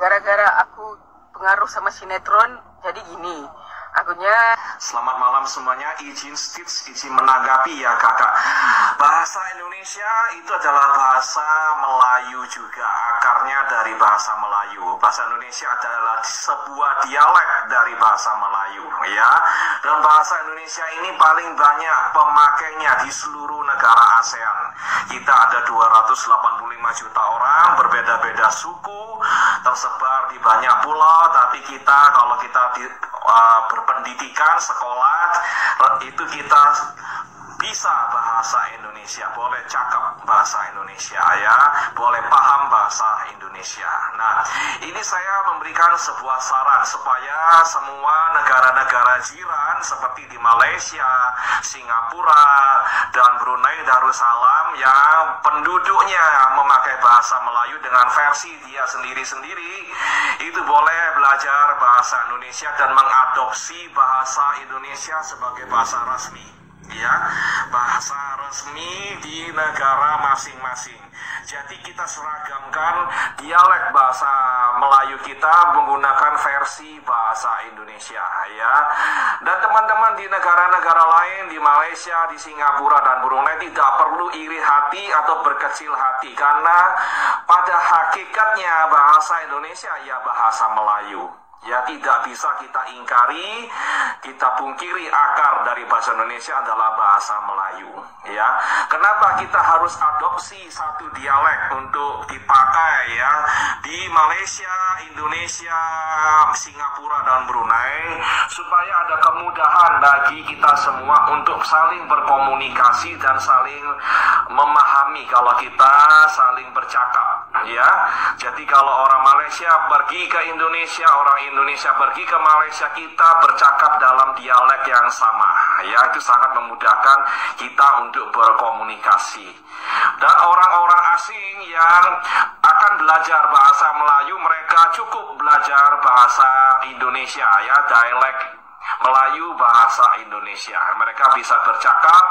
gara-gara aku pengaruh sama sinetron, jadi gini. Akunya selamat malam semuanya, izin menanggapi ya kakak. Bahasa Indonesia itu adalah bahasa Melayu juga, akarnya dari bahasa Melayu. Bahasa Indonesia adalah sebuah dialek dari bahasa Melayu ya. Dan bahasa Indonesia ini paling banyak pemakainya di seluruh negara ASEAN. Kita ada 285 juta orang, berbeda-beda suku, tersebar di banyak pulau, tapi kita kalau kita berpendidikan, sekolah, itu kita bisa bahasa Indonesia, boleh cakap bahasa Indonesia ya, boleh paham bahasa Indonesia. Nah, ini saya memberikan sebuah saran supaya semua negara-negara jiran seperti di Malaysia, Singapura, dan Brunei Darussalam yang penduduknya memakai bahasa Melayu dengan versi dia sendiri-sendiri, itu boleh belajar bahasa Indonesia dan mengadopsi bahasa Indonesia sebagai bahasa resmi. Ya, bahasa resmi di negara masing-masing. Jadi kita seragamkan dialek bahasa Melayu kita menggunakan versi bahasa Indonesia ya. Dan teman-teman di negara-negara lain, di Malaysia, di Singapura dan Brunei tidak perlu iri hati atau berkecil hati, karena pada hakikatnya bahasa Indonesia ya bahasa Melayu. Ya, tidak bisa kita ingkari, kita pungkiri akar dari bahasa Indonesia adalah bahasa Melayu. Ya, kenapa kita harus adopsi satu dialek untuk dipakai ya di Malaysia, Indonesia, Singapura dan Brunei, supaya ada kemudahan bagi kita semua untuk saling berkomunikasi dan saling memahami kalau kita saling bercakap. Ya, jadi kalau orang Malaysia pergi ke Indonesia, orang Indonesia pergi ke Malaysia, kita bercakap dalam dialek yang sama ya, itu sangat memudahkan kita untuk berkomunikasi. Dan orang-orang asing yang akan belajar bahasa Melayu, mereka cukup belajar bahasa Indonesia ya, dialek Melayu bahasa Indonesia. Mereka bisa bercakap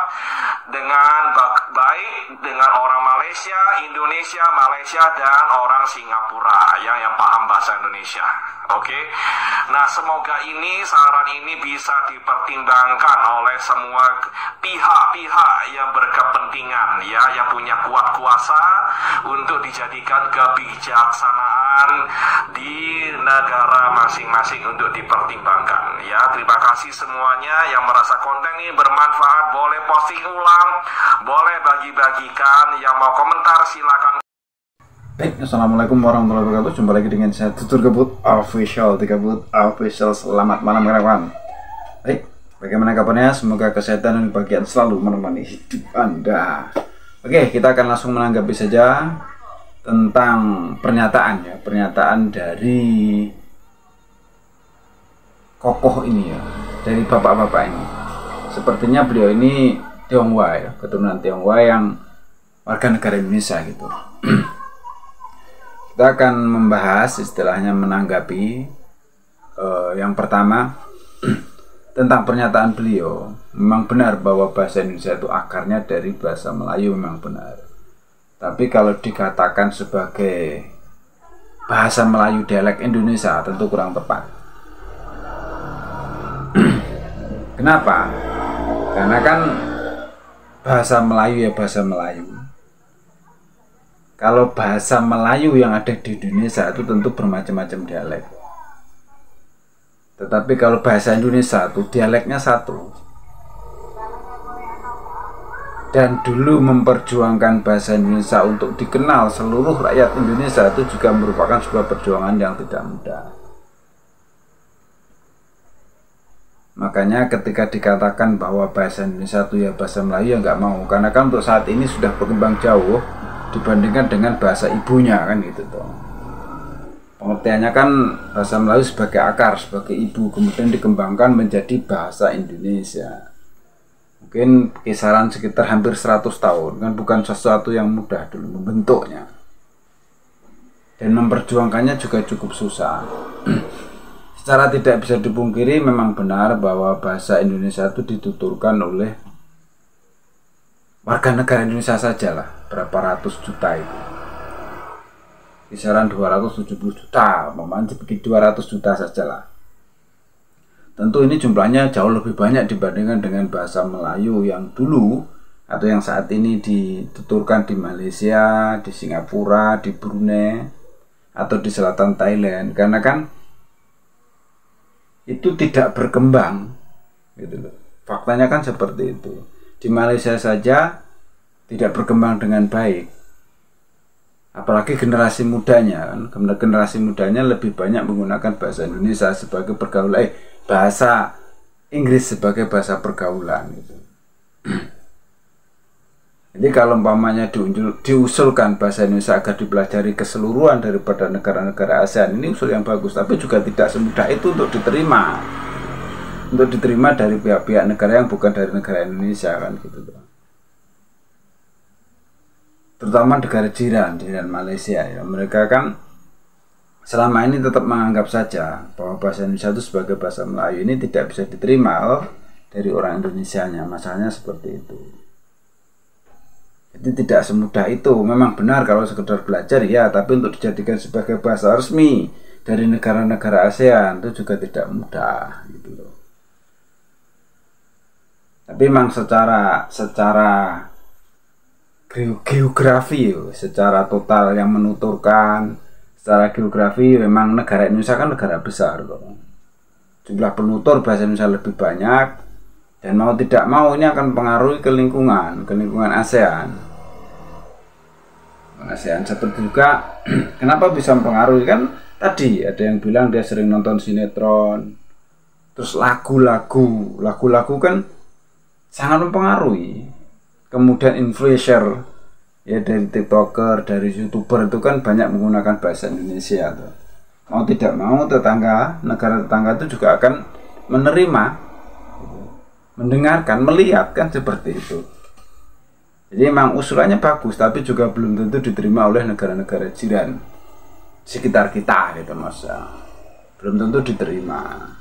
dengan baik dengan orang Malaysia, Indonesia, Malaysia, dan orang Singapura yang paham bahasa Indonesia. Oke. Nah, semoga ini saran ini bisa dipertimbangkan oleh semua pihak-pihak yang berkepentingan ya, yang punya kuat kuasa untuk dijadikan kebijaksanaan di negara masing-masing untuk dipertimbangkan ya. Terima kasih semuanya yang merasa konten ini bermanfaat, boleh posting ulang, boleh bagi-bagikan. Yang mau komentar silakan. Baik, assalamualaikum warahmatullahi wabarakatuh. Jumpa lagi dengan saya Tutur Gebut Official, Selamat malam kawan. Baik, bagaimana kabarnya? Semoga kesehatan dan kebahagiaan selalu menemani hidup Anda. Oke, kita akan langsung menanggapi saja tentang pernyataan ya, pernyataan dari kokoh ini ya, dari bapak-bapak ini. Sepertinya beliau ini Tionghoa ya, keturunan Tionghoa yang warga negara Indonesia gitu. Kita akan membahas istilahnya menanggapi yang pertama tentang pernyataan beliau. Memang benar bahwa bahasa Indonesia itu akarnya dari bahasa Melayu, memang benar. Tapi kalau dikatakan sebagai bahasa Melayu dialek Indonesia tentu kurang tepat. Kenapa? Karena kan bahasa Melayu ya bahasa Melayu. Kalau bahasa Melayu yang ada di Indonesia itu tentu bermacam-macam dialek. Tetapi kalau bahasa Indonesia itu dialeknya satu. Dan dulu memperjuangkan bahasa Indonesia untuk dikenal seluruh rakyat Indonesia itu juga merupakan sebuah perjuangan yang tidak mudah. Makanya ketika dikatakan bahwa bahasa Indonesia itu ya bahasa Melayu ya nggak mau, karena kan untuk saat ini sudah berkembang jauh dibandingkan dengan bahasa ibunya kan gitu toh. Pengertiannya kan bahasa Melayu sebagai akar, sebagai ibu, kemudian dikembangkan menjadi bahasa Indonesia. Mungkin kisaran sekitar hampir 100 tahun, kan bukan sesuatu yang mudah dulu membentuknya. Dan memperjuangkannya juga cukup susah. Secara tidak bisa dipungkiri memang benar bahwa bahasa Indonesia itu dituturkan oleh warga negara Indonesia saja lah, berapa ratus juta itu. kisaran 270 juta, umpamanya dibikin 200 juta sajalah. Tentu ini jumlahnya jauh lebih banyak dibandingkan dengan bahasa Melayu yang dulu atau yang saat ini dituturkan di Malaysia, di Singapura, di Brunei, atau di selatan Thailand. Karena kan itu tidak berkembang, gitu loh. Faktanya kan seperti itu. Di Malaysia saja tidak berkembang dengan baik. Apalagi generasi mudanya kan, generasi mudanya lebih banyak menggunakan bahasa Indonesia sebagai pergaulan, bahasa Inggris sebagai bahasa pergaulan gitu. Jadi kalau umpamanya diusulkan bahasa Indonesia agar dipelajari keseluruhan daripada negara-negara ASEAN, ini usul yang bagus, tapi juga tidak semudah itu untuk diterima. Untuk diterima dari pihak-pihak negara yang bukan dari negara Indonesia kan gitu. Terutama negara jiran Malaysia ya, mereka kan selama ini tetap menganggap saja bahwa bahasa Indonesia itu sebagai bahasa Melayu ini tidak bisa diterima dari orang Indonesianya. Masalahnya seperti itu. Jadi tidak semudah itu. Memang benar kalau sekedar belajar ya, tapi untuk dijadikan sebagai bahasa resmi dari negara-negara ASEAN itu juga tidak mudah gitu loh. Tapi memang secara geografi, secara total yang menuturkan, secara geografi memang negara Indonesia kan negara besar loh. Jumlah penutur bahasa Indonesia lebih banyak, dan mau tidak mau ini akan mempengaruhi ke lingkungan ASEAN. Seperti juga kenapa bisa mempengaruhi, kan tadi ada yang bilang dia sering nonton sinetron, terus lagu-lagu kan sangat mempengaruhi. Kemudian influencer ya, dari TikToker, dari YouTuber itu kan banyak menggunakan bahasa Indonesia tuh. Mau tidak mau negara tetangga itu juga akan menerima, mendengarkan, melihat kan seperti itu. Jadi memang usulannya bagus, tapi juga belum tentu diterima oleh negara-negara jiran sekitar kita gitu Mas. Belum tentu diterima.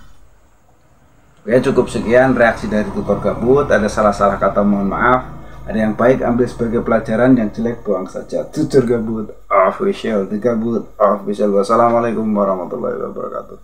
Oke, cukup sekian reaksi dari tutor gabut. Ada salah-salah kata mohon maaf. Ada yang baik ambil sebagai pelajaran, yang jelek buang saja. Tutor gabut official, the gabut official. Wassalamualaikum warahmatullahi wabarakatuh.